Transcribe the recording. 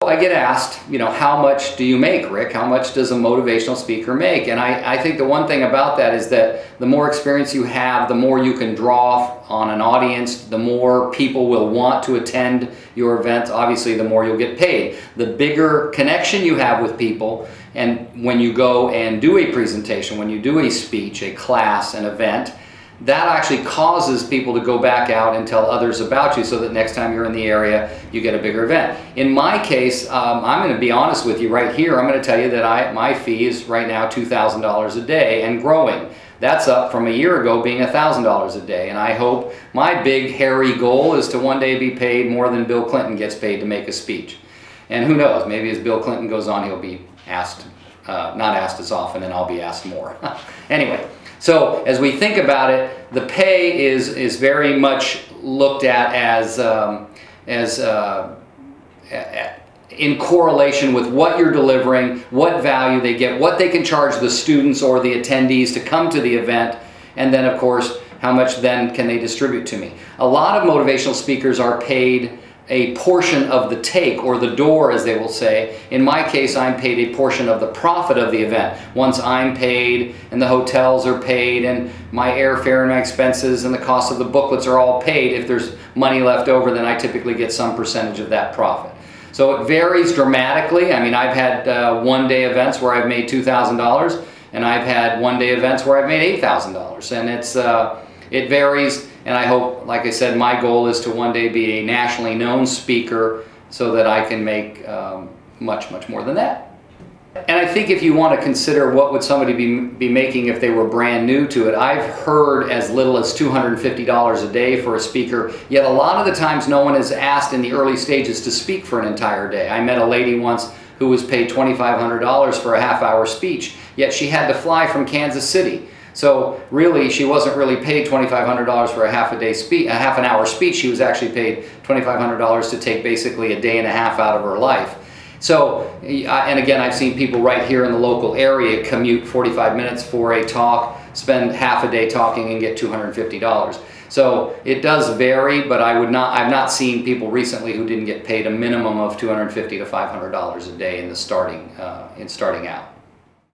I get asked, you know, how much do you make, Rick? How much does a motivational speaker make? And I think the one thing about that is that the more experience you have, the more you can draw on an audience, the more people will want to attend your event. Obviously, the more you'll get paid. The bigger connection you have with people, and when you go and do a presentation, when you do a speech, a class, an event, that actually causes people to go back out and tell others about you, so that next time you're in the area, you get a bigger event. In my case, I'm going to be honest with you right here. I'm going to tell you that my fee is right now $2,000 a day and growing. That's up from a year ago being $1,000 a day. And I hope, my big hairy goal is to one day be paid more than Bill Clinton gets paid to make a speech. And who knows, maybe as Bill Clinton goes on, he'll be asked, not asked as often, and I'll be asked more. Anyway. So as we think about it, the pay is very much looked at as in correlation with what you're delivering, what value they get, what they can charge the students or the attendees to come to the event, and then of course how much then can they distribute to me. A lot of motivational speakers are paid a portion of the take, or the door as they will say. In my case, I'm paid a portion of the profit of the event. Once I'm paid and the hotels are paid and my airfare and my expenses and the cost of the booklets are all paid, if there's money left over, then I typically get some percentage of that profit. So it varies dramatically. I mean, I've had one-day events where I've made $2,000, and I've had one-day events where I've made $8,000, and it varies. And I hope, like I said, my goal is to one day be a nationally known speaker so that I can make much, much more than that. And I think if you want to consider what would somebody be making if they were brand new to it, I've heard as little as $250 a day for a speaker, yet a lot of the times no one is asked in the early stages to speak for an entire day. I met a lady once who was paid $2,500 for a half-hour speech, yet she had to fly from Kansas City. So really, she wasn't really paid $2,500 for a half an hour speech. She was actually paid $2,500 to take basically a day and a half out of her life. So, and again, I've seen people right here in the local area commute 45 minutes for a talk, spend half a day talking, and get $250. So it does vary, but I've not seen people recently who didn't get paid a minimum of $250 to $500 a day in starting out.